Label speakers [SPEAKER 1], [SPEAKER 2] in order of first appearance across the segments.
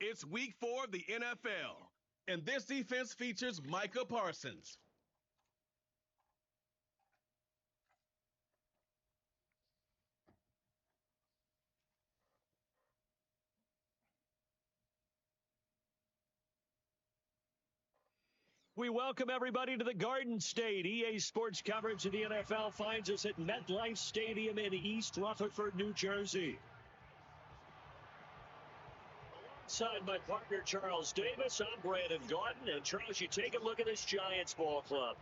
[SPEAKER 1] It's week 4 of the NFL, and this defense features Micah Parsons.
[SPEAKER 2] We welcome everybody to the Garden State. EA Sports coverage of the NFL finds us at MetLife Stadium in East Rutherford, New Jersey. Alongside my partner, Charles Davis, I'm Brandon Gordon. And Charles, you take a look at this Giants ball club.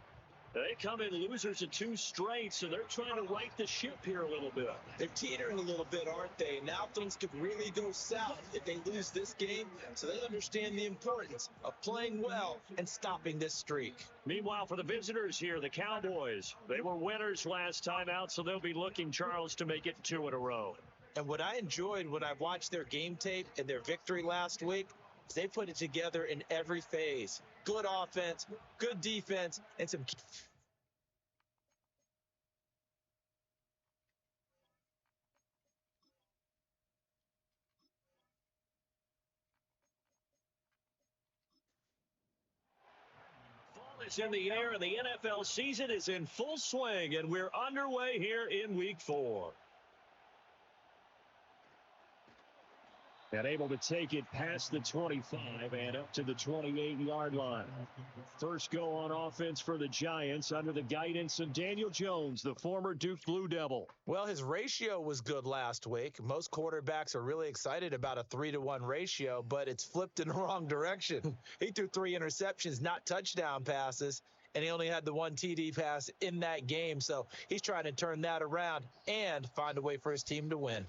[SPEAKER 2] They come in losers of 2 straight, so they're trying to right the ship here a little bit.
[SPEAKER 3] They're teetering a little bit, aren't they? Now things could really go south if they lose this game, so they understand the importance of playing well and stopping this streak.
[SPEAKER 2] Meanwhile, for the visitors here, the Cowboys, they were winners last time out, so they'll be looking, Charles, to make it 2 in a row.
[SPEAKER 3] And what I enjoyed when I watched their game tape and their victory last week is they put it together in every phase. Good offense, good defense, and some...
[SPEAKER 2] Fall is in the air, and the NFL season is in full swing, and we're underway here in Week 4. And able to take it past the 25 and up to the 28-yard line. First go on offense for the Giants under the guidance of Daniel Jones, the former Duke Blue Devil.
[SPEAKER 3] Well, his ratio was good last week. Most quarterbacks are really excited about a 3-to-1 ratio, but it's flipped in the wrong direction. He threw 3 interceptions, not touchdown passes, and he only had the 1 TD pass in that game. So he's trying to turn that around and find a way for his team to win.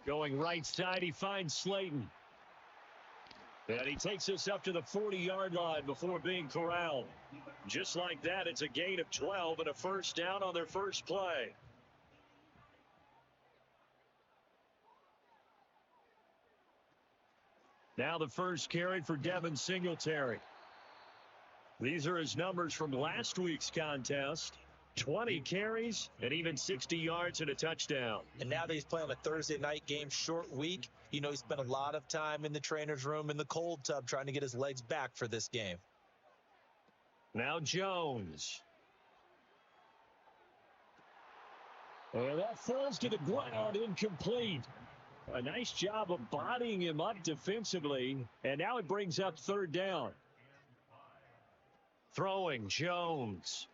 [SPEAKER 2] Going right side, he finds Slayton. And he takes us up to the 40-yard line before being corralled. Just like that, it's a gain of 12 and a first down on their first play. Now the first carry for Devin Singletary. These are his numbers from last week's contest. 20 carries and even 60 yards and a touchdown.
[SPEAKER 3] And now that he's playing a Thursday night game, short week, you know, he spent a lot of time in the trainer's room in the cold tub trying to get his legs back for this game.
[SPEAKER 2] Now Jones. And that falls to the ground, incomplete. A nice job of bodying him up defensively. And now it brings up 3rd down. Throwing Jones.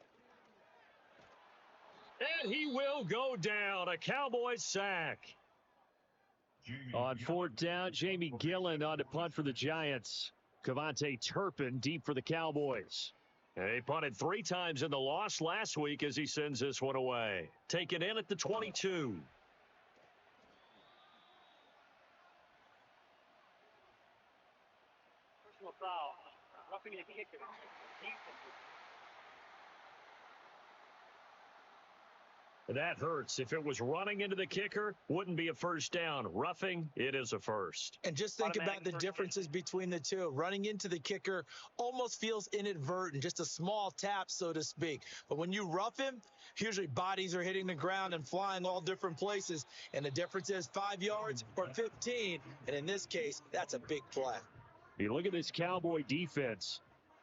[SPEAKER 2] And he will go down. A Cowboys sack. On 4th down, Jamie Gillen on to punt for the Giants. Cavante Turpin deep for the Cowboys. And he punted 3 times in the loss last week as he sends this one away. Taken in at the 22.
[SPEAKER 4] Personal foul. Roughing the kicker.
[SPEAKER 2] That hurts. If it was running into the kicker, wouldn't be a first down. Roughing, it is a first.
[SPEAKER 3] And just think about the differences between the two. Running into the kicker almost feels inadvertent, just a small tap, so to speak. But when you rough him, usually bodies are hitting the ground and flying all different places. And the difference is 5 yards or 15. And in this case, that's a big play.
[SPEAKER 2] You look at this Cowboy defense.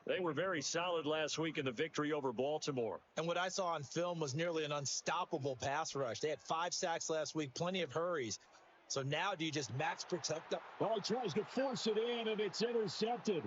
[SPEAKER 2] They were very solid last week in the victory over Baltimore.
[SPEAKER 3] And what I saw on film was nearly an unstoppable pass rush. They had 5 sacks last week, plenty of hurries. So now do you just max protect them?
[SPEAKER 2] Well, he tries to force it in, and it's intercepted.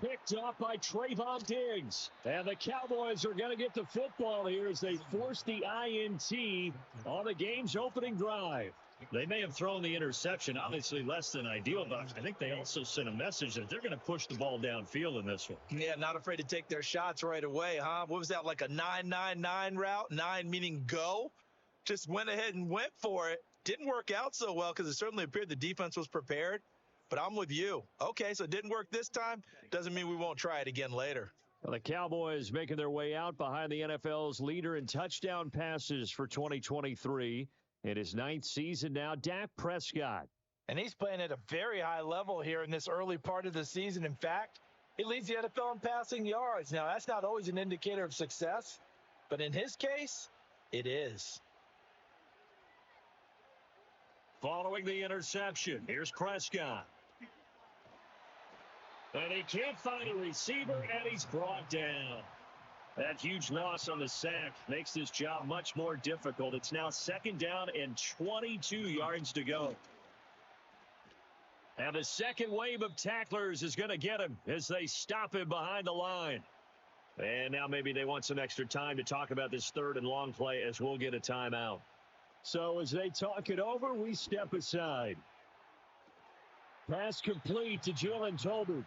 [SPEAKER 2] Picked up by Trayvon Diggs. And the Cowboys are going to get the football here as they force the INT on the game's opening drive. They may have thrown the interception, obviously less than ideal, but I think they also sent a message that they're going to push the ball downfield in this one.
[SPEAKER 3] Yeah, not afraid to take their shots right away, huh? What was that, like a 9-9-9 route? 9 meaning go? Just went ahead and went for it. Didn't work out so well because it certainly appeared the defense was prepared. But I'm with you. Okay, so it didn't work this time. Doesn't mean we won't try it again later.
[SPEAKER 2] Well, the Cowboys making their way out behind the NFL's leader in touchdown passes for 2023. In his 9th season now, Dak Prescott.
[SPEAKER 3] And he's playing at a very high level here in this early part of the season. In fact, he leads the NFL in passing yards. Now, that's not always an indicator of success, but in his case, it is.
[SPEAKER 2] Following the interception, here's Prescott. And he can't find a receiver, and he's brought down. That huge loss on the sack makes this job much more difficult. It's now 2nd down and 22 yards to go. And the second wave of tacklers is going to get him as they stop him behind the line. And now maybe they want some extra time to talk about this 3rd and long play as we'll get a timeout. So as they talk it over, we step aside. Pass complete to Jalen Tolbert.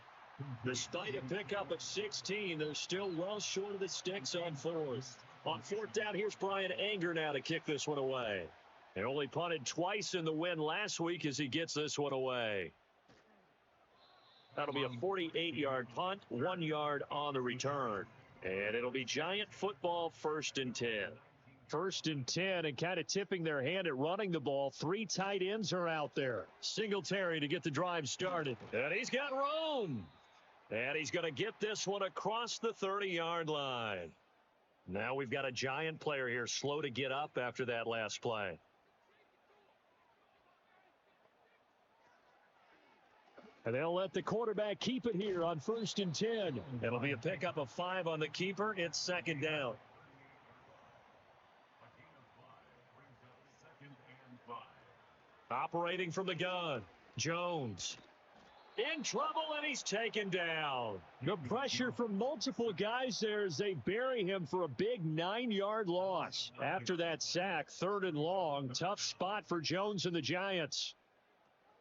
[SPEAKER 2] Despite a pickup of 16, they're still well short of the sticks on 4th. On 4th down, here's Brian Anger now to kick this one away. They only punted twice in the win last week as he gets this one away. That'll be a 48-yard punt, 1 yard on the return. And it'll be Giant football 1st and 10. 1st and 10, and kind of tipping their hand at running the ball. 3 tight ends are out there. Singletary to get the drive started. And he's got room. And he's going to get this one across the 30-yard line. Now we've got a Giant player here slow to get up after that last play. And they'll let the quarterback keep it here on 1st and 10. It'll be a pickup of 5 on the keeper. It's 2nd down. Operating from the gun, Jones. In trouble, and he's taken down. The pressure from multiple guys there as they bury him for a big 9-yard loss. After that sack, 3rd and long, tough spot for Jones and the Giants.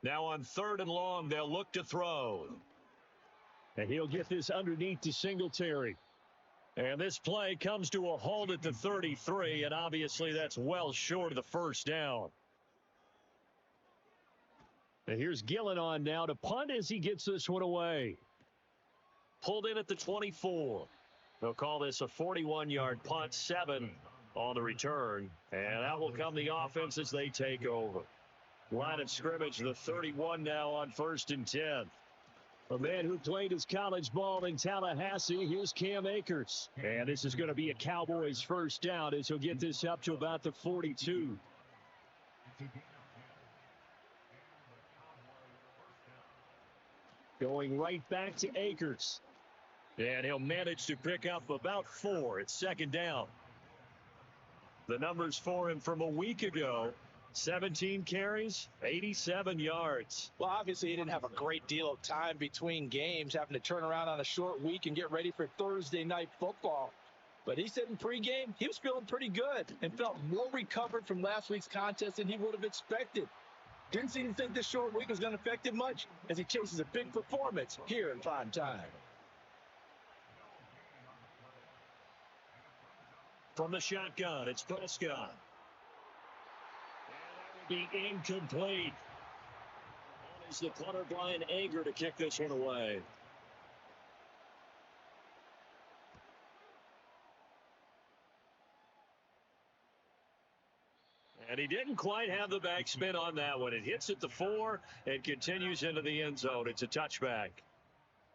[SPEAKER 2] Now on 3rd and long, they'll look to throw. And he'll get this underneath to Singletary. And this play comes to a halt at the 33, and obviously that's well short of the 1st down. And here's Gillen on now to punt as he gets this one away. Pulled in at the 24. They'll call this a 41-yard punt, 7 on the return. And out will come the offense as they take over. Line of scrimmage, the 31 now on 1st and 10. A man who played his college ball in Tallahassee, here's Cam Akers. And this is going to be a Cowboys 1st down as he'll get this up to about the 42. Going right back to Akers. And he'll manage to pick up about 4. It's 2nd down. The numbers for him from a week ago, 17 carries, 87 yards.
[SPEAKER 3] Well, obviously he didn't have a great deal of time between games, having to turn around on a short week and get ready for Thursday night football. But he said in pregame he was feeling pretty good and felt more recovered from last week's contest than he would have expected. Didn't seem to think this short week was going to affect him much as he chases a big performance here in prime time.
[SPEAKER 2] From the shotgun, it's Prescott. And that will be incomplete. And is the punter Brian Anger to kick this one away. And he didn't quite have the backspin on that one. It hits at the 4 and continues into the end zone. It's a touchback.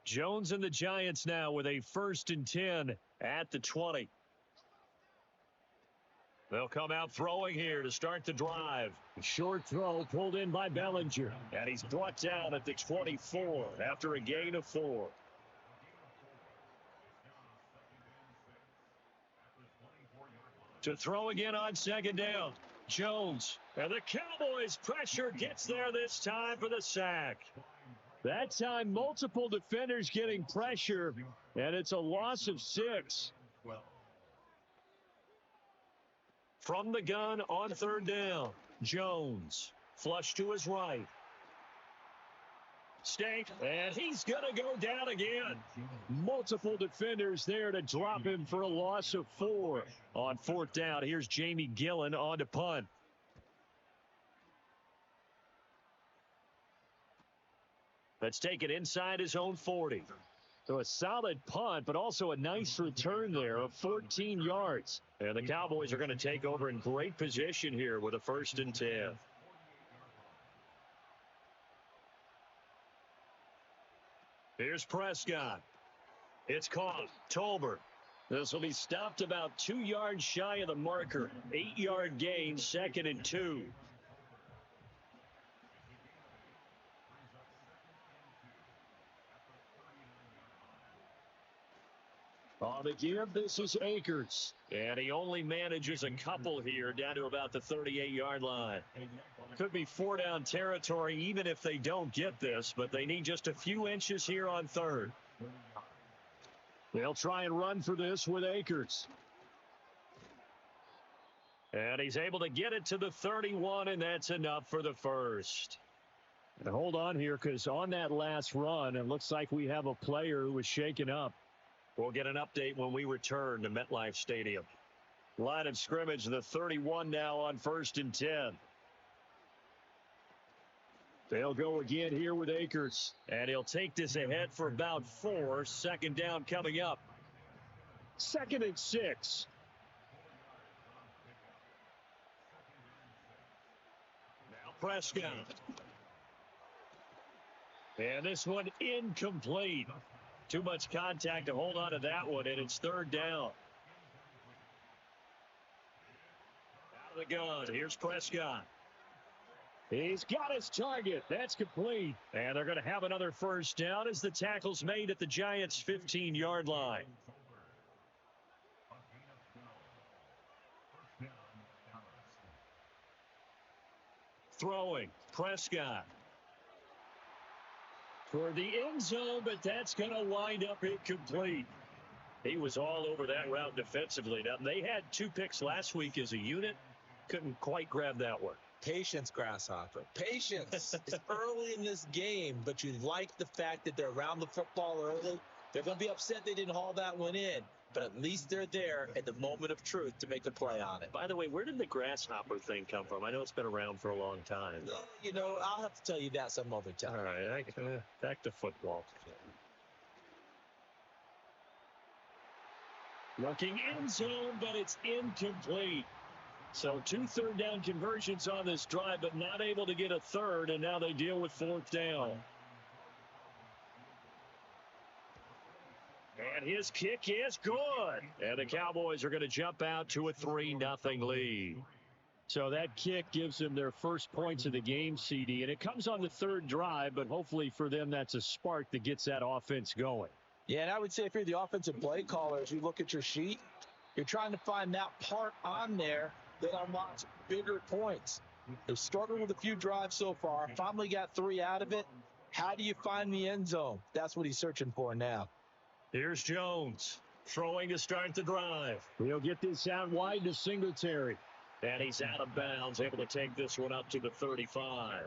[SPEAKER 2] Jones and the Giants now with a 1st and 10 at the 20. They'll come out throwing here to start the drive. Short throw pulled in by Bellinger. And he's brought down at the 24 after a gain of 4. To throw again on 2nd down. Jones. And the Cowboys pressure gets there this time for the sack. That time, multiple defenders getting pressure, and it's a loss of 6. From the gun on 3rd down, Jones. Flush to his right. Stank, and he's going to go down again. Multiple defenders there to drop him for a loss of 4. On 4th down, here's Jamie Gillen on to punt. Let's take it inside his own 40. So a solid punt, but also a nice return there of 14 yards. And the Cowboys are going to take over in great position here with a 1st and 10. Here's Prescott. It's caught. Tolbert. This will be stopped about 2 yards shy of the marker. 8-yard gain, 2nd and 2. On the give, this is Akers. And he only manages a couple here down to about the 38-yard line. Could be 4-down territory even if they don't get this, but they need just a few inches here on third. They'll try and run for this with Akers. And he's able to get it to the 31, and that's enough for the first. And hold on here, because on that last run, it looks like we have a player who was shaken up. We'll get an update when we return to MetLife Stadium. Line of scrimmage, the 31 now on 1st and 10. They'll go again here with Akers. And he'll take this ahead for about 4. Second down coming up. 2nd and 6. Now Prescott. And this one incomplete. Too much contact to hold on to that one, and it's 3rd down. Out of the gun, here's Prescott. He's got his target. That's complete. And they're going to have another 1st down as the tackle's made at the Giants' 15-yard line. Throwing, Prescott. For the end zone, but that's going to wind up incomplete. He was all over that route defensively. Now, they had 2 picks last week as a unit. Couldn't quite grab that one.
[SPEAKER 3] Patience, Grasshopper. Patience. It's early in this game, but you like the fact that they're around the football early. They're going to be upset they didn't haul that one in, but at least they're there at the moment of truth to make the play on it.
[SPEAKER 2] By the way, where did the grasshopper thing come from? I know it's been around for a long time.
[SPEAKER 3] You know, I'll have to tell you that some other time.
[SPEAKER 2] All right, back to football. Looking end zone, but it's incomplete. So 2 3rd down conversions on this drive, but not able to get a 3rd, and now they deal with 4th down. And his kick is good. And the Cowboys are going to jump out to a 3-0 lead. So that kick gives them their first points of the game, CD, and it comes on the 3rd drive, but hopefully for them that's a spark that gets that offense going.
[SPEAKER 3] Yeah, and I would say if you're the offensive play caller, as you look at your sheet, you're trying to find that part on there that unlocks bigger points. They've struggled with a few drives so far, finally got 3 out of it. How do you find the end zone? That's what he's searching for now.
[SPEAKER 2] Here's Jones throwing to start the drive. He'll get this out wide to Singletary. And he's out of bounds, able to take this one up to the 35.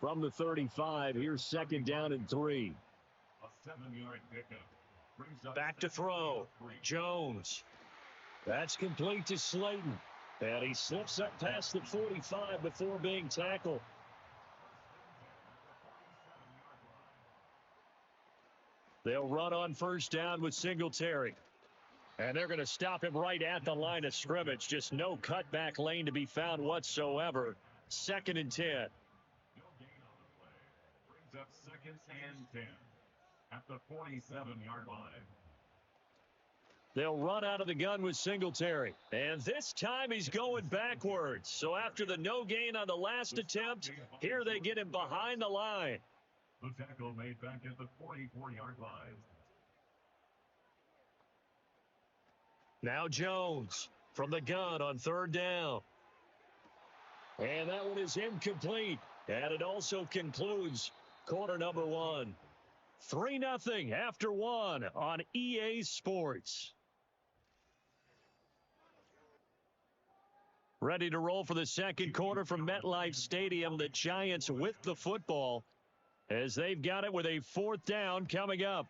[SPEAKER 2] From the 35, here's 2nd down and 3.
[SPEAKER 5] A 7-yard pickup.
[SPEAKER 2] Back to throw. Jones. That's complete to Slayton. And he slips up past the 45 before being tackled. They'll run on 1st down with Singletary. And they're going to stop him right at the line of scrimmage. Just no cutback lane to be found whatsoever. 2nd and 10.
[SPEAKER 5] No gain on the play. Brings up 2nd and 10 at the 47-yard line.
[SPEAKER 2] They'll run out of the gun with Singletary. And this time he's going backwards. So after the no gain on the last attempt, here they get him behind the line.
[SPEAKER 5] The tackle made back at the 44-yard line.
[SPEAKER 2] Now Jones from the gun on 3rd down. And that one is incomplete. And it also concludes quarter number 1. 3-0 after 1 on EA Sports. Ready to roll for the 2nd quarter from MetLife Stadium. The Giants with the football as they've got it with a 4th down coming up.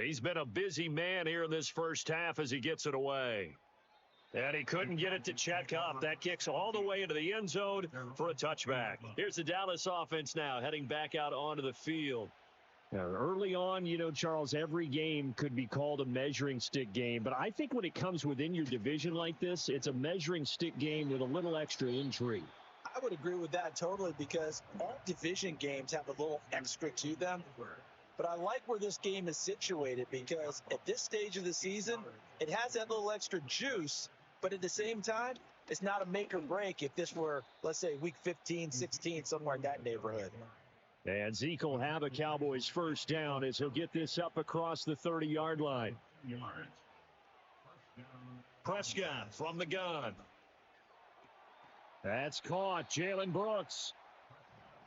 [SPEAKER 2] He's been a busy man here in this first half as he gets it away. And he couldn't get it to check up. That kicks all the way into the end zone for a touchback. Here's the Dallas offense now heading back out onto the field. Now, early on, you know, Charles, every game could be called a measuring stick game. But I think when it comes within your division like this, it's a measuring stick game with a little extra intrigue.
[SPEAKER 3] I would agree with that totally because all division games have a little extra to them. But I like where this game is situated because at this stage of the season, it has that little extra juice. But at the same time, it's not a make or break if this were, let's say, week 15, 16, somewhere in that neighborhood.
[SPEAKER 2] And Zeke will have a Cowboys first down as he'll get this up across the 30-yard line. Prescott from the gun. That's caught. Jalen Brooks.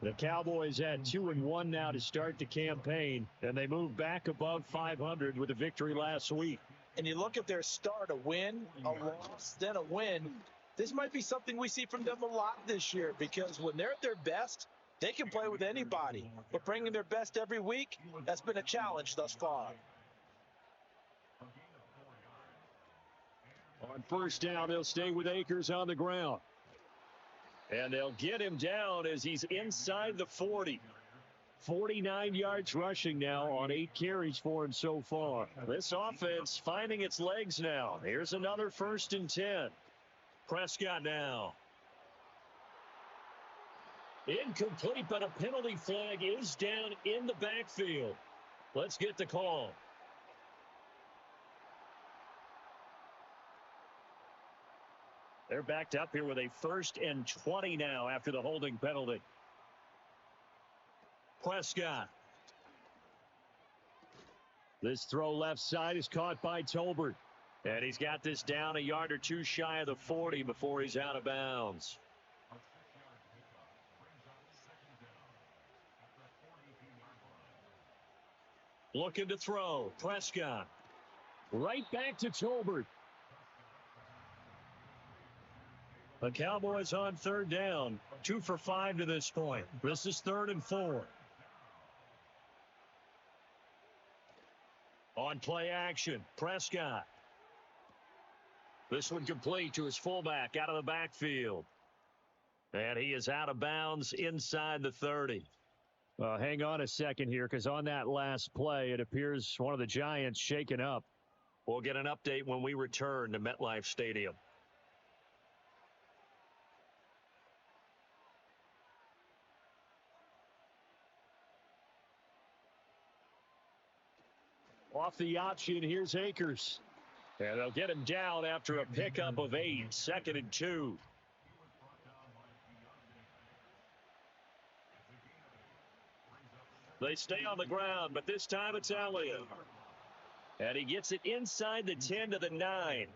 [SPEAKER 2] The Cowboys at 2-1 now to start the campaign, and they move back above 500 with a victory last week.
[SPEAKER 3] And you look at their start, a win, a loss, then a win. This might be something we see from them a lot this year, because when they're at their best, they can play with anybody. But bringing their best every week, that's been a challenge thus far.
[SPEAKER 2] On first down, they'll stay with Akers on the ground. And they'll get him down as he's inside the 40. 49 yards rushing now on 8 carries for him so far. This offense finding its legs now. Here's another 1st and 10. Prescott now. Incomplete, but a penalty flag is down in the backfield. Let's get the call. They're backed up here with a 1st and 20 now after the holding penalty. Prescott. This throw left side is caught by Tolbert. And he's got this down a yard or two shy of the 40 before he's out of bounds. Looking to throw. Prescott. Right back to Tolbert. The Cowboys on 3rd down. 2 for 5 to this point. This is 3rd and 4. On play action, Prescott. This one complete to his fullback out of the backfield. And he is out of bounds inside the 30. Hang on a second here, because on that last play, it appears one of the Giants shaken up. We'll get an update when we return to MetLife Stadium. Off the option, here's Akers. And they'll get him down after a pickup of 8, 2nd and 2. They stay on the ground, but this time it's Elliott. And he gets it inside the 10 to the 9.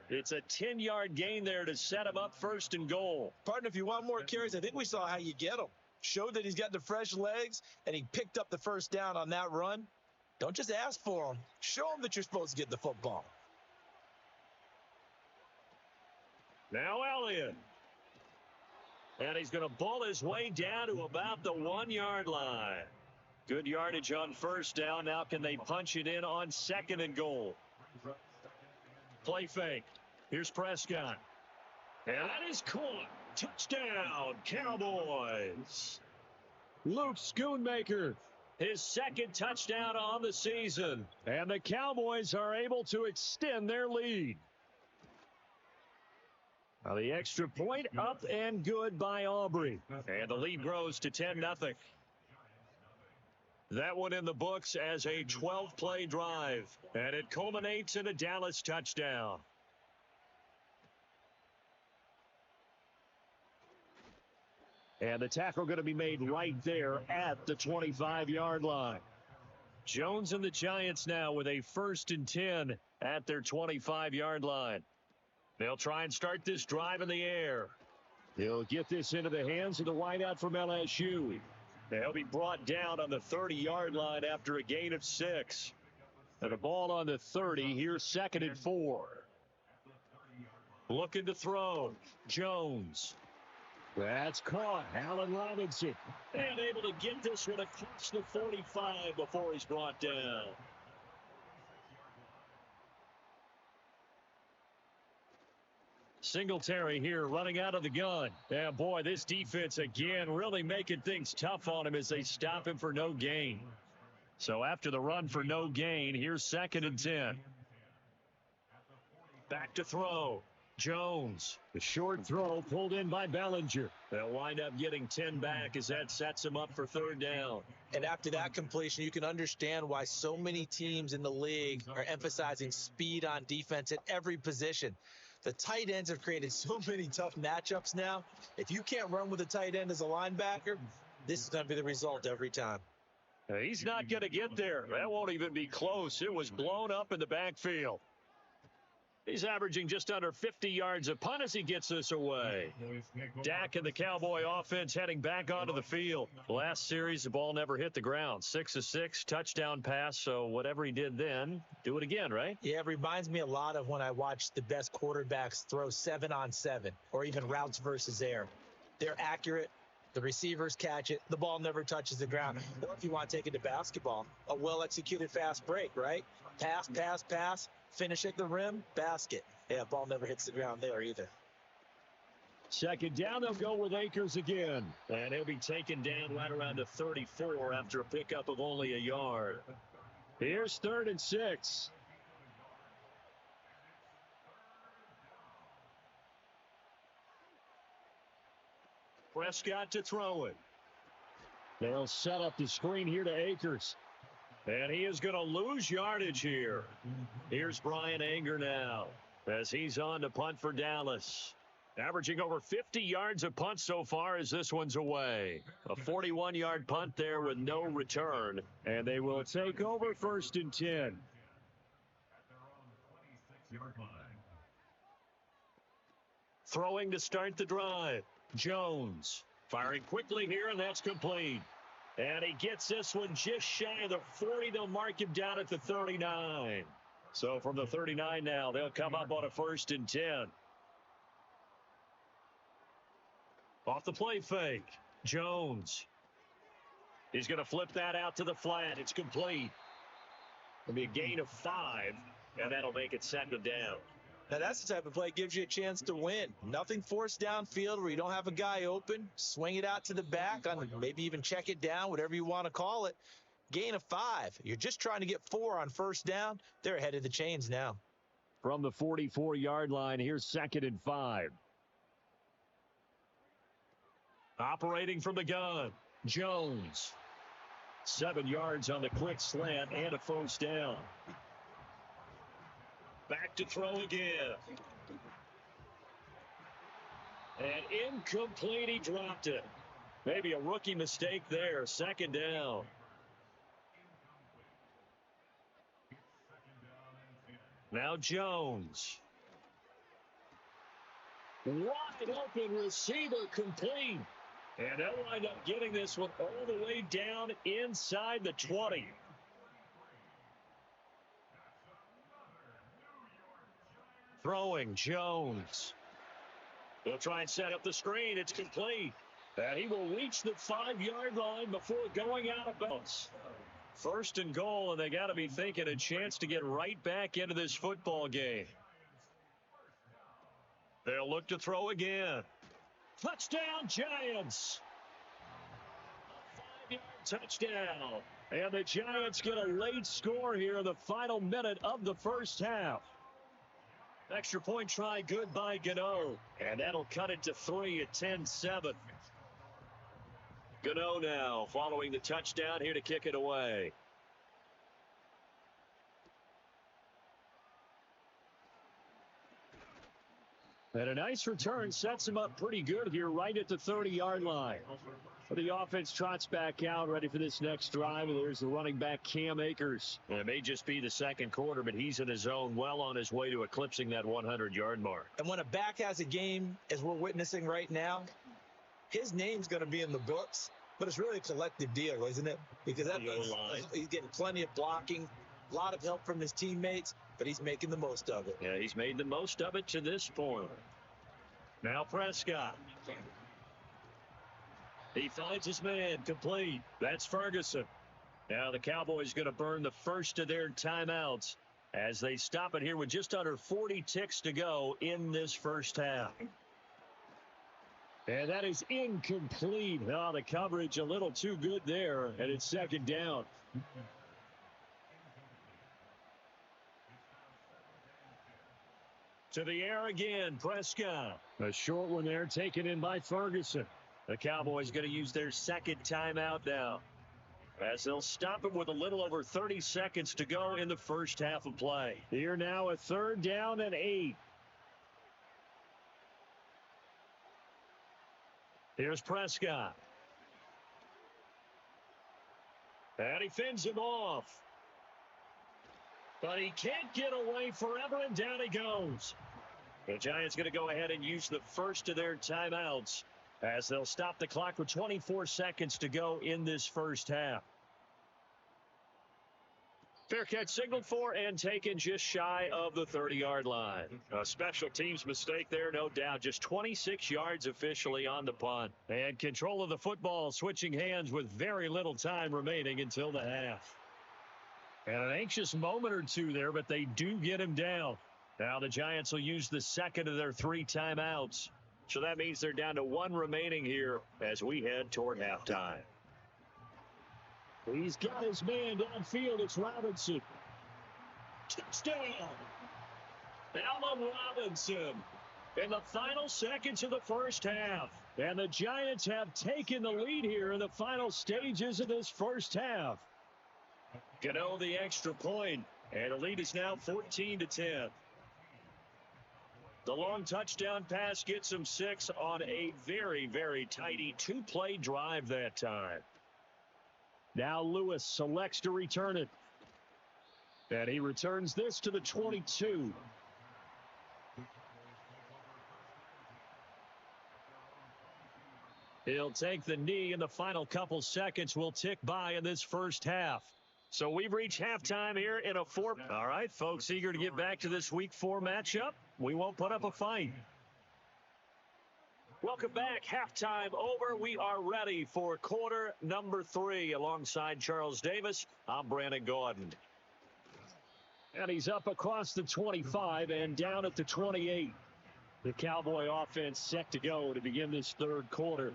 [SPEAKER 2] It's a 10-yard gain there to set him up 1st and goal.
[SPEAKER 3] Partner, if you want more carries, I think we saw how you get him. Showed that he's got the fresh legs, and he picked up the 1st down on that run. Don't just ask for him. Show him that you're supposed to get the football.
[SPEAKER 2] Now Elliott. And he's going to bull his way down to about the 1-yard line. Good yardage on 1st down. Now can they punch it in on 2nd and goal? Play fake. Here's Prescott. And that is caught. Touchdown, Cowboys. Luke Schoonmaker. His 2nd touchdown on the season. And the Cowboys are able to extend their lead. Now the extra point up and good by Aubrey. And the lead grows to 10-0. That one in the books as a 12-play drive. And it culminates in a Dallas touchdown. And the tackle going to be made right there at the 25-yard line. Jones and the Giants now with a 1st and 10 at their 25-yard line. They'll try and start this drive in the air. He'll get this into the hands of the wideout from LSU. They'll be brought down on the 30-yard line after a gain of 6. And a ball on the 30. Here's 2nd and 4. Looking to throw. Jones. That's caught. Allen Robinson. And able to get this one across the 45 before he's brought down. Singletary here running out of the gun. Yeah, boy, this defense again really making things tough on him as they stop him for no gain. So after the run for no gain, here's 2nd and 10. Back to throw. Jones. The short throw pulled in by Bellinger. They'll wind up getting 10 back as that sets him up for 3rd down.
[SPEAKER 3] And after that completion, you can understand why so many teams in the league are emphasizing speed on defense at every position. The tight ends have created so many tough matchups now. If you can't run with a tight end as a linebacker, This is going to be the result every time.
[SPEAKER 2] He's not going to get there. That won't even be close. It was blown up in the backfield. He's averaging just under 50 yards a punt as he gets this away. Dak and the Cowboy offense heading back onto the field. Last series, the ball never hit the ground. 6 of 6, touchdown pass. So whatever he did then, do it again, right?
[SPEAKER 3] Yeah, it reminds me a lot of when I watched the best quarterbacks throw 7-on-7 or even routes versus air. They're accurate. The receivers catch it. The ball never touches the ground. Or if you want to take it to basketball, a well-executed fast break, right? Pass, pass, pass. Finish at the rim, basket. Yeah, ball never hits the ground there either.
[SPEAKER 2] Second down, they'll go with Akers again. And he'll be taken down right around the 34 after a pickup of only a yard. Here's 3rd and 6. Prescott to throw it. They'll set up the screen here to Akers. And he is going to lose yardage here. Here's Brian Anger now as he's on to punt for Dallas. Averaging over 50 yards a punt so far as this one's away. A 41-yard punt there with no return. And they will take over 1st and 10. Throwing to start the drive. Jones firing quickly here, and that's complete. And he gets this one just shy of the 40. They'll mark him down at the 39. So from the 39 now, they'll come up on a 1st and 10. Off the play fake. Jones. He's going to flip that out to the flat. It's complete. It'll be a gain of 5, and that'll make it 2nd down.
[SPEAKER 3] Now, that's the type of play that gives you a chance to win. Nothing forced downfield where you don't have a guy open. Swing it out to the back, maybe even check it down, whatever you want to call it. Gain of 5. You're just trying to get 4 on 1st down. They're ahead of the chains now.
[SPEAKER 2] From the 44-yard line, here's 2nd and 5. Operating from the gun, Jones. 7 yards on the quick slant and a 1st down. Back to throw again. And incomplete, he dropped it. Maybe a rookie mistake there. 2nd down. Now Jones. Wide open receiver complete. And they'll wind up getting this one all the way down inside the 20. Throwing Jones. They'll try and set up the screen. It's complete. And he will reach the 5-yard line before going out of bounds. 1st and goal, and they got to be thinking a chance to get right back into this football game. They'll look to throw again. Touchdown, Giants. A 5-yard touchdown. And the Giants get a late score here in the final minute of the 1st half. Extra point try good by Gano. And that'll cut it to 3 at 10-7. Gano now following the touchdown here to kick it away. And a nice return sets him up pretty good here right at the 30-yard line. The offense trots back out, ready for this next drive. And there's the running back, Cam Akers. And it may just be the 2nd quarter, but he's in his zone, well on his way to eclipsing that 100-yard mark.
[SPEAKER 3] And when a back has a game, as we're witnessing right now, his name's going to be in the books. But it's really a collective deal, isn't it? Because that means he's getting plenty of blocking, a lot of help from his teammates, but he's making the most of it.
[SPEAKER 2] Yeah, he's made the most of it to this point. Now Prescott. He finds his man complete. That's Ferguson. Now the Cowboys going to burn the first of their timeouts as they stop it here with just under 40 ticks to go in this 1st half. And that is incomplete. Oh, the coverage a little too good there, and it's 2nd down. To the air again, Prescott. A short one there taken in by Ferguson. The Cowboys going to use their 2nd timeout now, as they'll stop it with a little over 30 seconds to go in the 1st half of play. Here now a 3rd down and 8. Here's Prescott. And he fends him off. But he can't get away forever, and down he goes. The Giants going to go ahead and use the first of their timeouts as they'll stop the clock with 24 seconds to go in this first half. Fair catch signaled for and taken just shy of the 30-yard line. A special teams mistake there, no doubt. Just 26 yards officially on the punt. And control of the football switching hands with very little time remaining until the half. And an anxious moment or two there, but they do get him down. Now the Giants will use the second of their 3 timeouts. So that means they're down to 1 remaining here as we head toward halftime. He's got his man downfield. It's Robinson. Touchdown. Allen Robinson in the final seconds of the first half. And the Giants have taken the lead here in the final stages of this first half. Gano the extra point, and the lead is now 14-10. The long touchdown pass gets him 6 on a very, very tidy 2-play drive that time. Now Lewis selects to return it. And he returns this to the 22. He'll take the knee, and the final couple seconds will tick by in this first half. So we've reached halftime here in a 4. All right, folks, eager to get back to this Week 4 matchup. We won't put up a fight. Welcome back. Halftime over. We are ready for quarter number 3 alongside Charles Davis. I'm Brandon Gordon. And he's up across the 25 and down at the 28. The Cowboy offense set to go to begin this third quarter.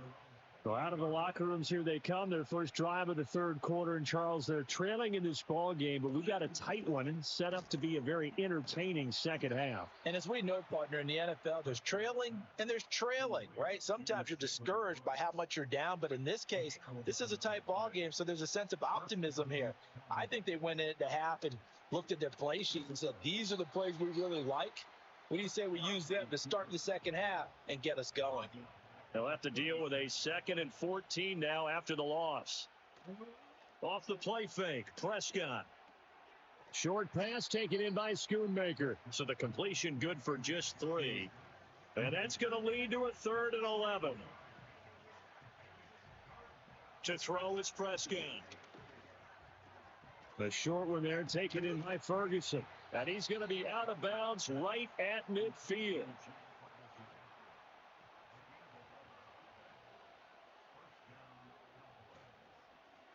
[SPEAKER 2] So out of the locker rooms here they come. Their first drive of the third quarter. And Charles, they're trailing in this ball game, but we've got a tight one and set up to be a very entertaining second half.
[SPEAKER 3] And as we know, partner, in the NFL, there's trailing and there's trailing, right? Sometimes you're discouraged by how much you're down, but in this case, this is a tight ball game, so there's a sense of optimism here. I think they went into half and looked at their play sheet and said, these are the plays we really like. What do you say we use them to start the second half and get us going?
[SPEAKER 2] They'll have to deal with a 2nd and 14 now after the loss. Off the play fake, Prescott. Short pass taken in by Schoonmaker. So the completion good for just 3. And that's going to lead to a 3rd and 11. To throw is Prescott. The short one there taken in by Ferguson. And he's going to be out of bounds right at midfield.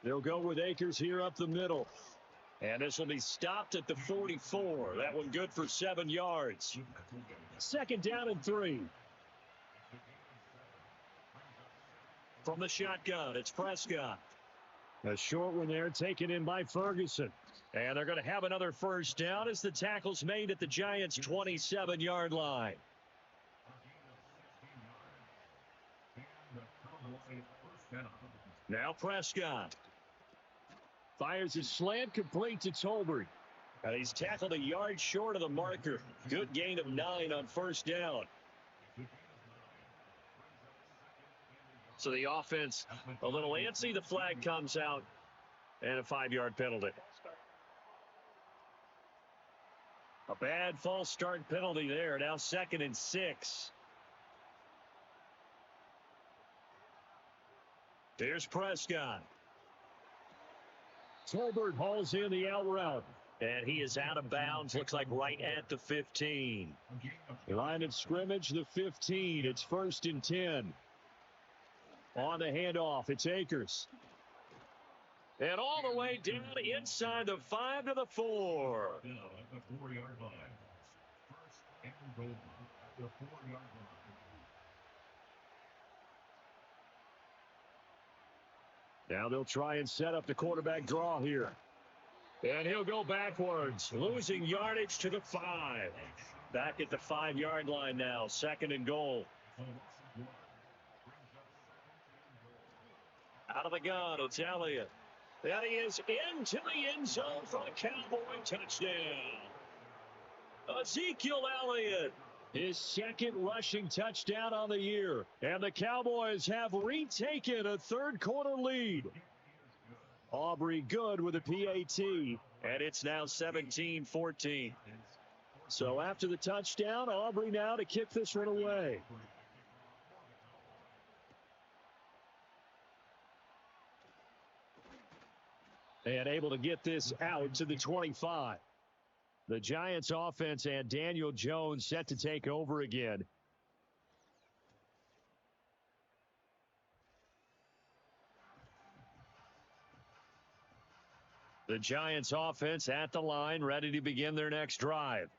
[SPEAKER 2] They'll go with Akers here up the middle. And this will be stopped at the 44. That one good for 7 yards. 2nd down and 3. From the shotgun, it's Prescott. A short one there taken in by Ferguson. And they're going to have another first down as the tackle's made at the Giants' 27-yard line. Now Prescott. Fires a slant complete to Tolbert. And he's tackled a yard short of the marker. Good gain of 9 on first down. So the offense a little antsy. The flag comes out. And a 5-yard penalty. A bad false start penalty there. Now 2nd and 6. Here's Prescott. Tolbert hauls in the out route. And he is out of bounds. Looks like right at the 15. Line of scrimmage, the 15. It's 1st and 10. On the handoff, it's Akers. And all the way down inside the 5 to the 4.
[SPEAKER 5] At the 4-yard line. 1st and goal at the 4-yard line.
[SPEAKER 2] Now they'll try and set up the quarterback draw here. And he'll go backwards, losing yardage to the 5. Back at the 5-yard line now, 2nd and goal. Out of the gun, it's Elliott. That he is into the end zone for a Cowboy touchdown. Ezekiel Elliott, his 2nd rushing touchdown on the year. And the Cowboys have retaken a third quarter lead. Aubrey good with a PAT, and it's now 17-14. So after the touchdown, Aubrey now to kick this one away. And able to get this out to the 25. The Giants offense and Daniel Jones set to take over again. The Giants offense at the line, ready to begin their next drive.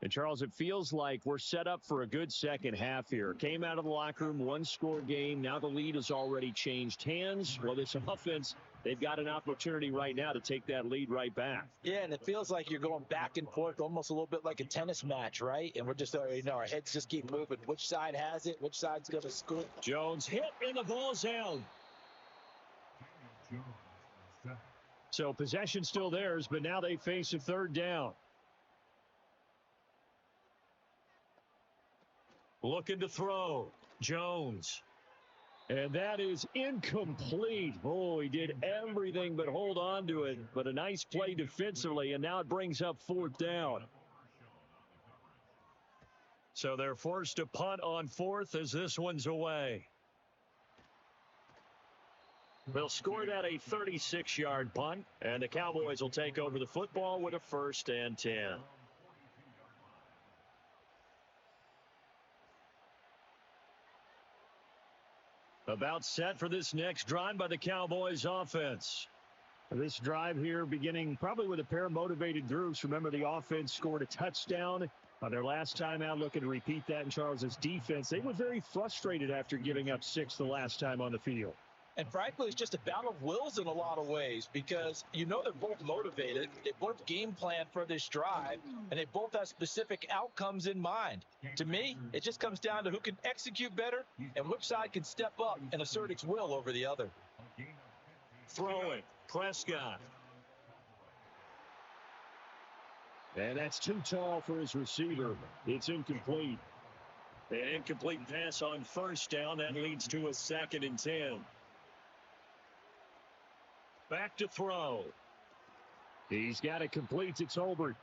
[SPEAKER 2] And Charles, it feels like we're set up for a good second half here. Came out of the locker room, one-score game. Now the lead has already changed hands. Well, this offense, they've got an opportunity right now to take that lead right back.
[SPEAKER 3] Yeah, and it feels like you're going back and forth, almost a little bit like a tennis match, right? And we're just, our heads just keep moving. Which side has it? Which side's going to score?
[SPEAKER 2] Jones hit, and the ball's out. So possession still theirs, but now they face a third down. Looking to throw. Jones. And that is incomplete. Oh, he did everything but hold on to it. But a nice play defensively, and now it brings up fourth down. So they're forced to punt on fourth as this one's away. They'll score that a 36-yard punt, and the Cowboys will take over the football with a 1st and 10. About set for this next drive by the Cowboys offense. This drive here beginning probably with a pair of motivated groups. Remember, the offense scored a touchdown on their last time out, looking to repeat that in Charles's defense. They were very frustrated after giving up 6 the last time on the field.
[SPEAKER 3] And frankly, it's just a battle of wills in a lot of ways because they're both motivated. They both game plan for this drive, and they both have specific outcomes in mind. To me, it just comes down to who can execute better and which side can step up and assert its will over the other.
[SPEAKER 2] Throwing, Prescott. And that's too tall for his receiver. It's incomplete. An incomplete pass on first down. That leads to a 2nd and 10. Back to throw. He's got it complete to Tolbert.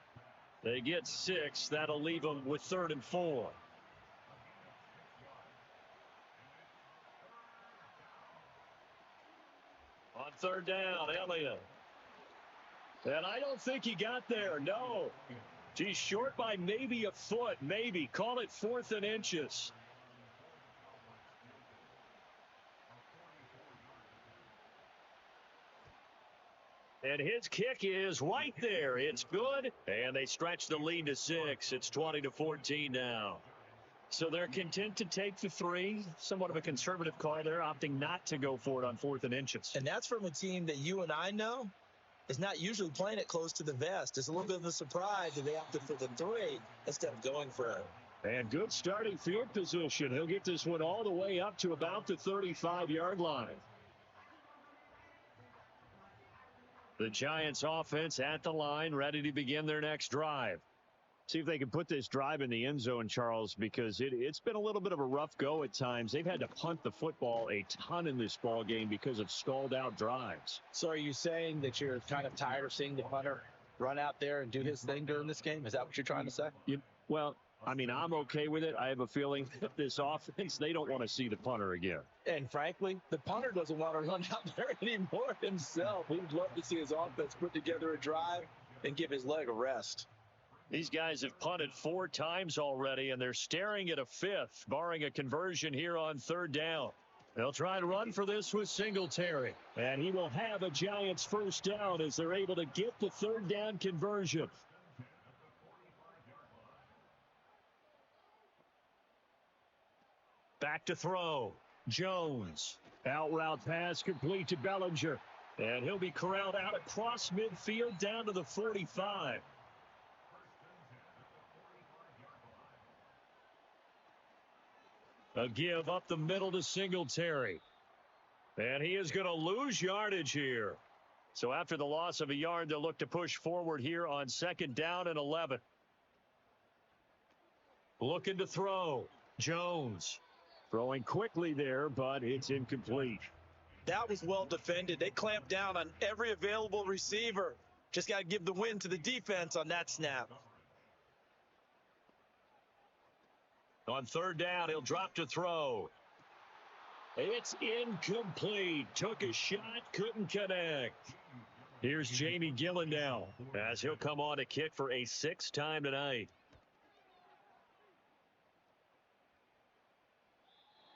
[SPEAKER 2] They get 6. That'll leave them with 3rd and 4. On 3rd down, Elliott. And I don't think he got there. No. He's short by maybe a foot. Maybe. Call it 4th and inches. And his kick is right there. It's good. And they stretch the lead to 6. It's 20-14 now. So they're content to take the 3. Somewhat of a conservative call there, opting not to go for it on 4th and inches.
[SPEAKER 3] And that's from a team that you and I know is not usually playing it close to the vest. It's a little bit of a surprise that they opted for the 3 instead of going for it.
[SPEAKER 2] And good starting field position. He'll get this one all the way up to about the 35-yard line. The Giants offense at the line, ready to begin their next drive. See if they can put this drive in the end zone, Charles, because it's been a little bit of a rough go at times. They've had to punt the football a ton in this ball game because of stalled out drives.
[SPEAKER 3] So are you saying that you're kind of tired of seeing the punter run out there and do his thing during this game? Is that what you're trying to say?
[SPEAKER 2] Well, I mean, I'm okay with it. I have a feeling that this offense, they don't want to see the punter again.
[SPEAKER 3] And frankly, the punter doesn't want to run out there anymore himself. He'd love to see his offense put together a drive and give his leg a rest.
[SPEAKER 2] These guys have punted 4 times already, and they're staring at a 5th, barring a conversion here on 3rd down. They'll try to run for this with Singletary. And he will have a Giants 1st down as they're able to get the 3rd down conversion. Back to throw. Jones. Out route pass complete to Bellinger. And he'll be corralled out across midfield down to the 45. A give up the middle to Singletary. And he is going to lose yardage here. So after the loss of a yard, they'll look to push forward here on 2nd down and 11. Looking to throw. Jones. Throwing quickly there, but it's incomplete.
[SPEAKER 3] That was well defended. They clamped down on every available receiver. Just got to give the win to the defense on that snap.
[SPEAKER 2] On third down, he'll drop to throw. It's incomplete. Took a shot, couldn't connect. Here's Jamie Gillen now, as he'll come on to kick for a sixth time tonight.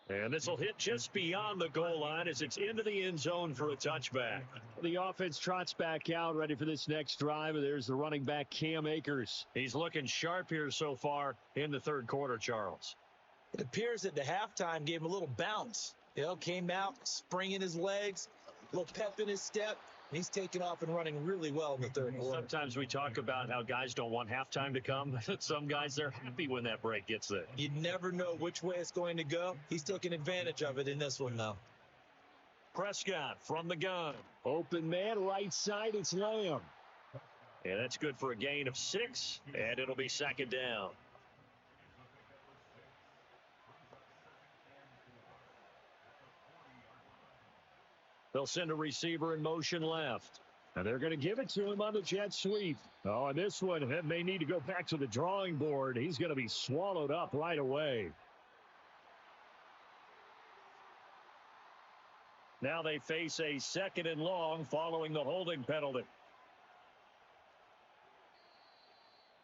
[SPEAKER 2] And this will hit just beyond the goal line as it's into the end zone for a touchback. The offense trots back out, ready for this next drive. And there's the running back, Cam Akers. He's looking sharp here so far in the third quarter, Charles.
[SPEAKER 3] It appears that the halftime gave him a little bounce. Came out, springing his legs, a little pep in his step. He's taking off and running really well in the third quarter.
[SPEAKER 2] Sometimes we talk about how guys don't want halftime to come. Some guys, they're happy when that break gets there.
[SPEAKER 3] You never know which way it's going to go. He's taking advantage of it in this one, though.
[SPEAKER 2] Prescott from the gun. Open man, right side, it's Lamb. And that's good for a gain of 6, and it'll be second down. They'll send a receiver in motion left. And they're going to give it to him on the jet sweep. Oh, and this one may need to go back to the drawing board. He's going to be swallowed up right away. Now they face a second and long following the holding penalty.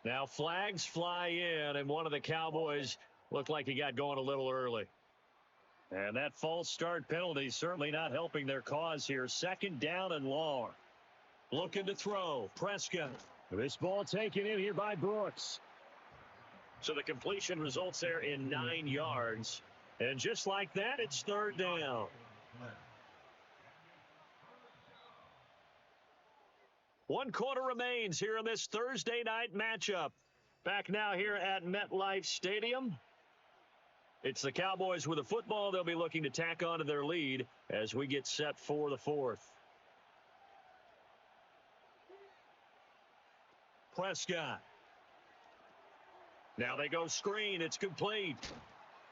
[SPEAKER 2] Now flags fly in, and one of the Cowboys looked like he got going a little early. And that false start penalty certainly not helping their cause here. Second down and long. Looking to throw. Prescott. This ball taken in here by Brooks. So the completion results there in 9 yards. And just like that, it's third down. One quarter remains here in this Thursday night matchup. Back now here at MetLife Stadium. It's the Cowboys with the football. They'll be looking to tack on to their lead as we get set for the fourth. Prescott. Now they go screen. It's complete.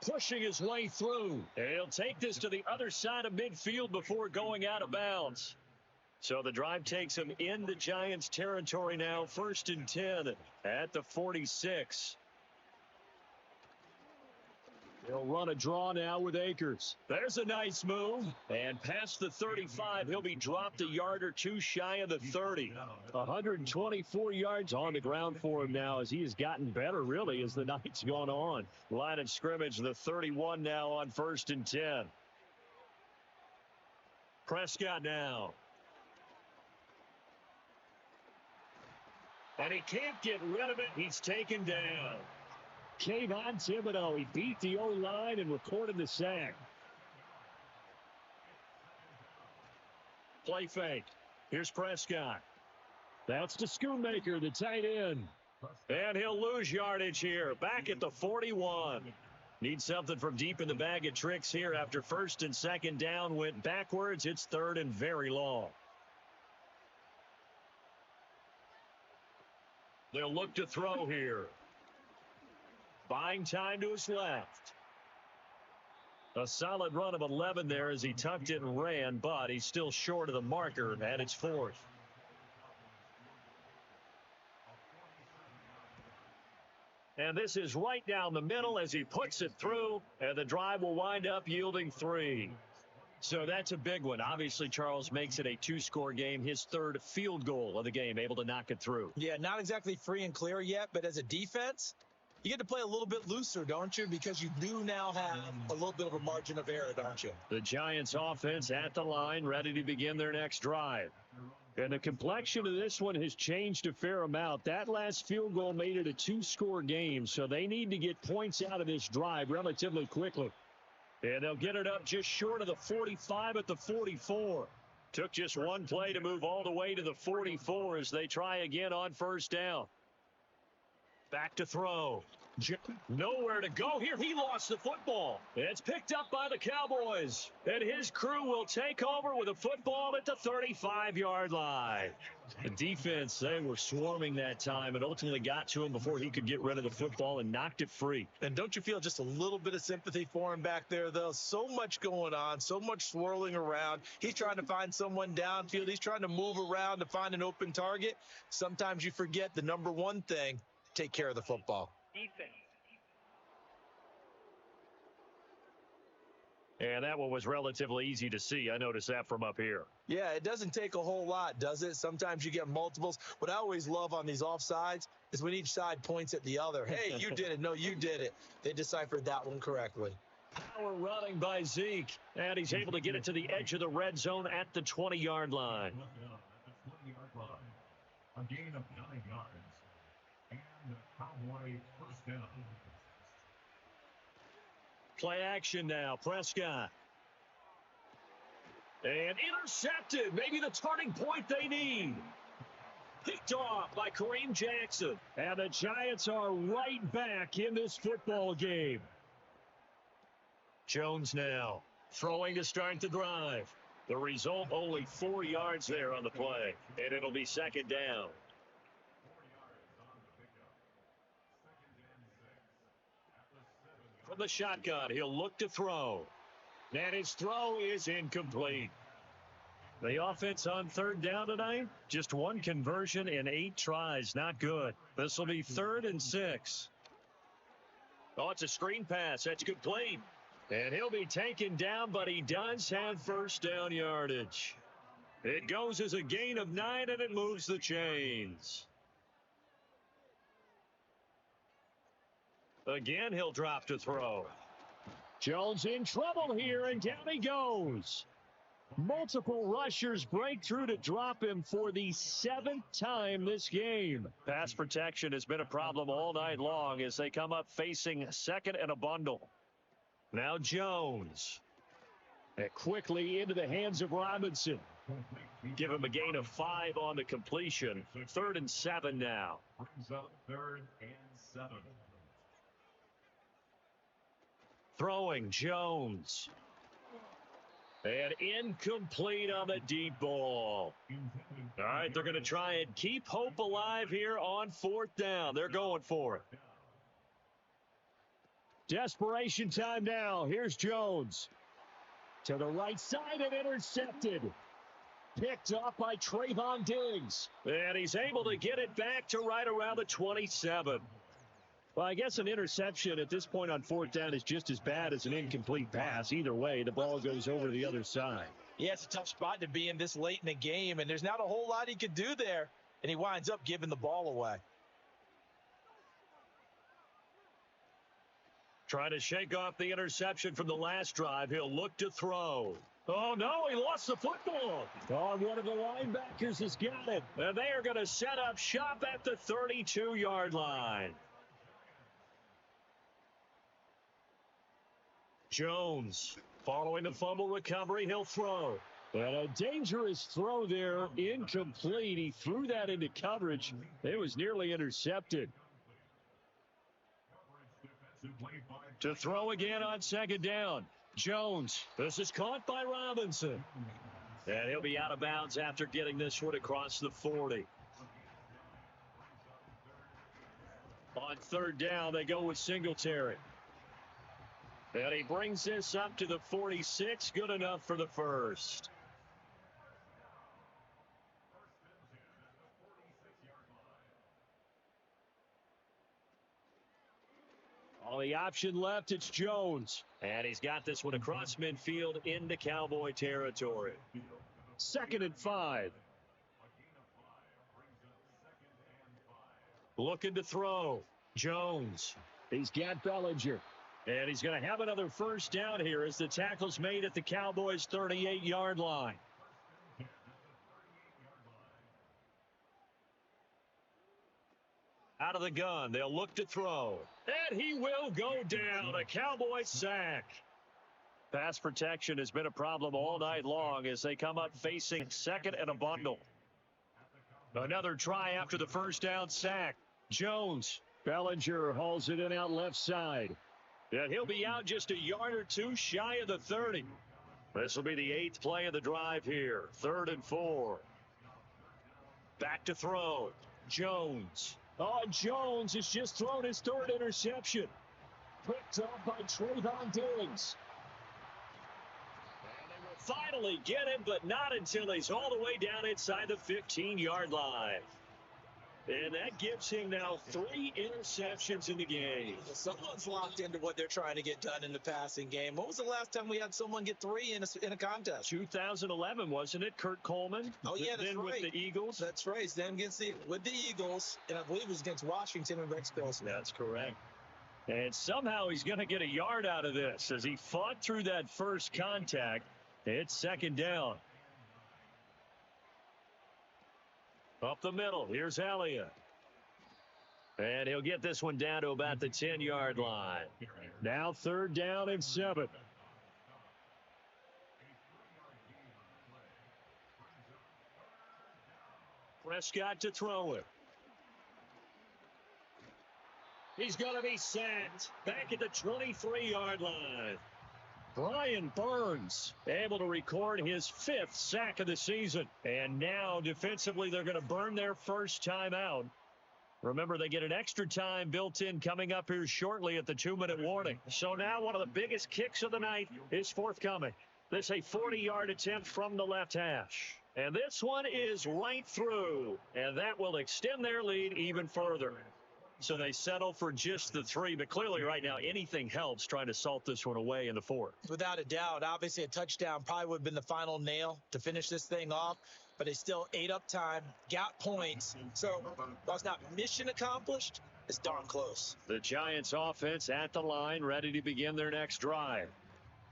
[SPEAKER 2] Pushing his way through. And he'll take this to the other side of midfield before going out of bounds. So the drive takes him in the Giants' territory now. 1st and 10 at the 46. He'll run a draw now with Akers. There's a nice move. And past the 35, he'll be dropped a yard or two shy of the 30. 124 yards on the ground for him now as he has gotten better, really, as the night's gone on. Line of scrimmage, the 31 now on 1st and 10. Prescott now. And he can't get rid of it. He's taken down. Kayvon Thibodeau, he beat the O-line and recorded the sack. Play fake. Here's Prescott. That's to Schoonmaker, the tight end. And he'll lose yardage here. Back at the 41. Needs something from deep in the bag of tricks here after 1st and 2nd down went backwards. It's 3rd and very long. They'll look to throw here. Buying time to his left. A solid run of 11 there as he tucked it and ran, but he's still short of the marker, and it's 4th. And this is right down the middle as he puts it through, and the drive will wind up yielding 3. So that's a big one. Obviously, Charles makes it a 2-score game. His 3rd field goal of the game, able to knock it through.
[SPEAKER 3] Yeah, not exactly free and clear yet, but as a defense, you get to play a little bit looser, don't you? Because you do now have a little bit of a margin of error, don't you?
[SPEAKER 2] The Giants offense at the line, ready to begin their next drive. And the complexion of this one has changed a fair amount. That last field goal made it a 2-score game, so they need to get points out of this drive relatively quickly. And they'll get it up just short of the 45 at the 44. Took just one play to move all the way to the 44 as they try again on 1st down. Back to throw. Nowhere to go here. He lost the football. It's picked up by the Cowboys. And his crew will take over with a football at the 35-yard line. The defense, they were swarming that time and ultimately got to him before he could get rid of the football and knocked it free.
[SPEAKER 3] And don't you feel just a little bit of sympathy for him back there, though? So much going on, so much swirling around. He's trying to find someone downfield. He's trying to move around to find an open target. Sometimes you forget the number one thing, take care of the football.
[SPEAKER 4] Defense.
[SPEAKER 2] And that one was relatively easy to see. I noticed that from up here.
[SPEAKER 3] Yeah, it doesn't take a whole lot, does it? Sometimes you get multiples. What I always love on these offsides is when each side points at the other. Hey, you did it. No, you did it. They deciphered that one correctly.
[SPEAKER 2] Power running by Zeke. And he's able to get it to the edge of the red zone at the 20-yard line.
[SPEAKER 5] A gain of 9 yards. And the Cowboys first down.
[SPEAKER 2] Play action now. Prescott. And intercepted. Maybe the turning point they need. Picked off by Kareem Jackson. And the Giants are right back in this football game. Jones now throwing to start the drive. The result, only 4 yards there on the play. And it'll be second down. 4 yards on the pickup. Second and 6. At the 7 yard. From the shotgun, he'll look to throw. And his throw is incomplete. The offense on third down tonight, just 1 conversion in 8 tries. Not good. This will be 3rd and 6. Oh, it's a screen pass. That's complete. And he'll be taken down, but he does have first down yardage. It goes as a gain of 9, and it moves the chains. Again, he'll drop to throw. Jones in trouble here, and down he goes. Multiple rushers break through to drop him for the 7th time this game. Pass protection has been a problem all night long as they come up facing second and a bundle. Now Jones. And quickly into the hands of Robinson. Give him a gain of 5 on the completion. 3rd and 7 now.
[SPEAKER 5] Brings up 3rd and 7.
[SPEAKER 2] Throwing Jones. And incomplete on the deep ball. All right, they're going to try and keep hope alive here on 4th down. They're going for it. Desperation time now. Here's Jones. To the right side and intercepted. Picked off by Trayvon Diggs. And he's able to get it back to right around the 27. Well, I guess an interception at this point on 4th down is just as bad as an incomplete pass. Either way, the ball goes over to the other side.
[SPEAKER 3] Yeah, it's a tough spot to be in this late in the game, and there's not a whole lot he could do there, and he winds up giving the ball away.
[SPEAKER 2] Trying to shake off the interception from the last drive. He'll look to throw. Oh, no, he lost the football. Oh, one of the linebackers has got it. And they are going to set up shop at the 32-yard line. Jones, following the fumble recovery, he'll throw. And a dangerous throw there, incomplete. He threw that into coverage. It was nearly intercepted. To throw again on 2nd down. Jones, this is caught by Robinson. And he'll be out of bounds after getting this one across the 40. On 3rd down, they go with Singletary. And he brings this up to the 46. Good enough for the first. On the option left, it's Jones. And he's got this one across midfield into Cowboy territory. 2nd and 5. Looking to throw. Jones. He's got Bellinger. And he's going to have another first down here as the tackle's made at the Cowboys' 38-yard line. Out of the gun, they'll look to throw. And he will go down. A Cowboy sack. Pass protection has been a problem all night long as they come up facing second and a bundle. Another try after the first down sack. Jones Bellinger hauls it in out left side. And he'll be out just a yard or two shy of the 30. This will be the 8th play of the drive here. 3rd and 4. Back to throw. Jones. Oh, Jones has just thrown his 3rd interception. Picked up by Trayvon Diggs. And they will finally get him, but not until he's all the way down inside the 15-yard line. And that gives him now 3 interceptions in the game.
[SPEAKER 3] Someone's locked into what they're trying to get done in the passing game. When was the last time we had someone get 3 in a contest?
[SPEAKER 2] 2011, wasn't it? Kurt Coleman.
[SPEAKER 3] Oh, yeah, that's
[SPEAKER 2] then
[SPEAKER 3] right.
[SPEAKER 2] with the Eagles.
[SPEAKER 3] That's right. Then with the Eagles, and I believe it was against Washington and Rex Bilson.
[SPEAKER 2] That's correct. And somehow he's going to get a yard out of this as he fought through that first contact. It's 2nd down. Up the middle. Here's Elliott. And he'll get this one down to about the 10-yard line. Now 3rd down and 7. Prescott to throw it. He's going to be sacked back at the 23-yard line. Brian Burns able to record his 5th sack of the season. And now defensively they're going to burn their first time out. Remember, they get an extra time built in coming up here shortly at the 2-minute warning. So now one of the biggest kicks of the night is forthcoming. This a 40-yard attempt from the left hash. And this one is right through. And that will extend their lead even further. So they settle for just the 3, but clearly right now anything helps trying to salt this one away in the 4th.
[SPEAKER 3] Without a doubt, obviously a touchdown probably would have been the final nail to finish this thing off, but they still ate up time, got points. So while it's not mission accomplished, it's darn close.
[SPEAKER 2] The Giants offense at the line, ready to begin their next drive.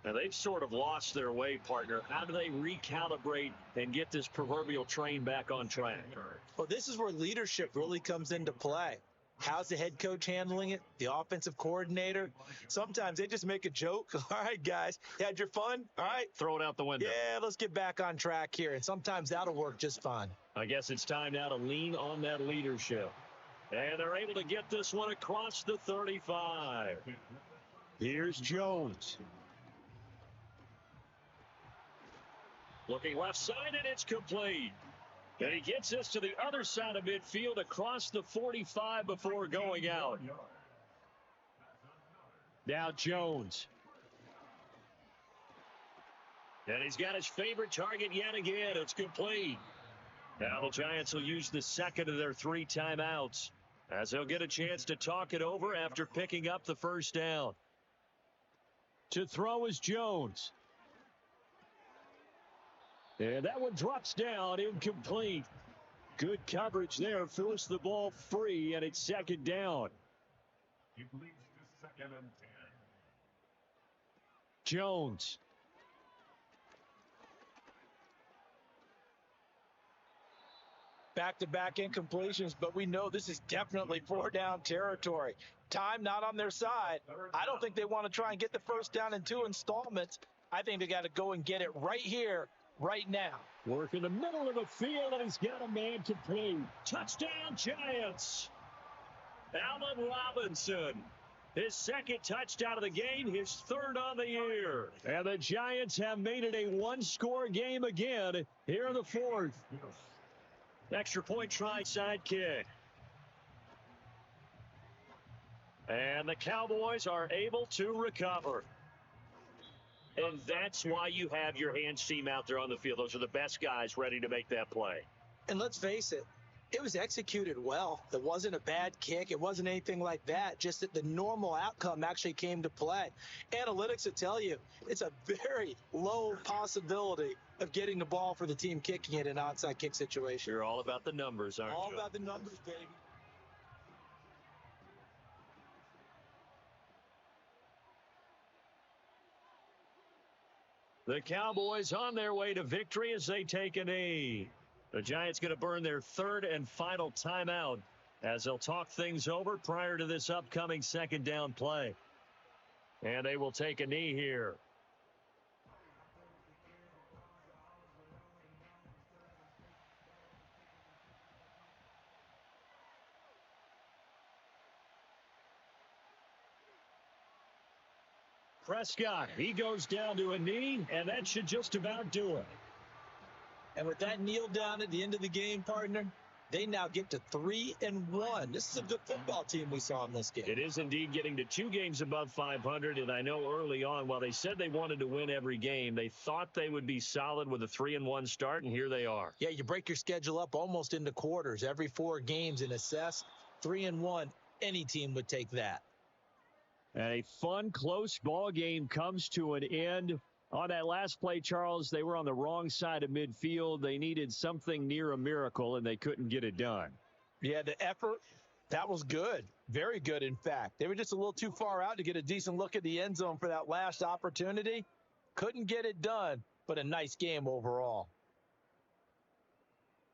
[SPEAKER 2] Now they've sort of lost their way, partner. How do they recalibrate and get this proverbial train back on track?
[SPEAKER 3] Well, this is where leadership really comes into play. How's the head coach handling it? The offensive coordinator? Sometimes they just make a joke. All right, guys, you had your fun? All right.
[SPEAKER 2] Throw it out the window.
[SPEAKER 3] Yeah, let's get back on track here. And sometimes that'll work just fine.
[SPEAKER 2] I guess it's time now to lean on that leadership. And they're able to get this one across the 35. Here's Jones. Looking left side, and it's complete. And he gets this to the other side of midfield across the 45 before going out. Now Jones. And he's got his favorite target yet again. It's complete. Now the Giants will use the 2nd of their 3 timeouts as they'll get a chance to talk it over after picking up the first down. To throw is Jones. And that one drops down, incomplete. Good coverage there, forced the ball free, and it's 2nd down.
[SPEAKER 5] It leads to 2nd and 10.
[SPEAKER 2] Jones.
[SPEAKER 3] Back-to-back incompletions, but we know this is definitely 4-down territory. Time not on their side. I don't think they want to try and get the first down in 2 installments. I think they got to go and get it right here, right now.
[SPEAKER 2] Work in the middle of the field, and he's got a man complete. Touchdown, Giants. Allen Robinson. His 2nd touchdown of the game, his 3rd on the year. And the Giants have made it a 1-score game again here in the 4th. Extra point try, side kick. And the Cowboys are able to recover. And that's why you have your hands team out there on the field. Those are the best guys ready to make that play.
[SPEAKER 3] And let's face it, it was executed well. It wasn't a bad kick. It wasn't anything like that. Just that the normal outcome actually came to play. Analytics will tell you it's a very low possibility of getting the ball for the team kicking it in an onside kick situation.
[SPEAKER 2] You're all about the numbers, aren't you?
[SPEAKER 3] All about the numbers, baby.
[SPEAKER 2] The Cowboys on their way to victory as they take a knee. The Giants going to burn their 3rd and final timeout as they'll talk things over prior to this upcoming 2nd down play. And they will take a knee here. Prescott, he goes down to a knee, and that should just about do it.
[SPEAKER 3] And with that kneel down at the end of the game, partner, they now get to 3-1. This is a good football team we saw in this game.
[SPEAKER 2] It is indeed getting to 2 games above 500, and I know early on, while they said they wanted to win every game, they thought they would be solid with a 3-1 start, and here they are.
[SPEAKER 3] Yeah, you break your schedule up almost into quarters. Every 4 games and assess 3-1. Any team would take that.
[SPEAKER 2] And a fun, close ball game comes to an end. On that last play, Charles, they were on the wrong side of midfield. They needed something near a miracle, and they couldn't get it done.
[SPEAKER 3] Yeah, the effort, that was good. Very good, in fact. They were just a little too far out to get a decent look at the end zone for that last opportunity. Couldn't get it done, but a nice game overall.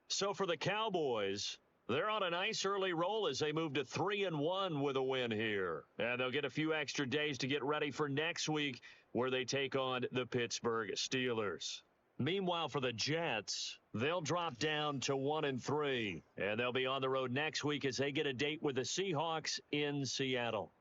[SPEAKER 2] So for the Cowboys, they're on a nice early roll as they move to 3-1 with a win here. And they'll get a few extra days to get ready for next week, where they take on the Pittsburgh Steelers. Meanwhile, for the Jets, they'll drop down to 1-3, and they'll be on the road next week as they get a date with the Seahawks in Seattle.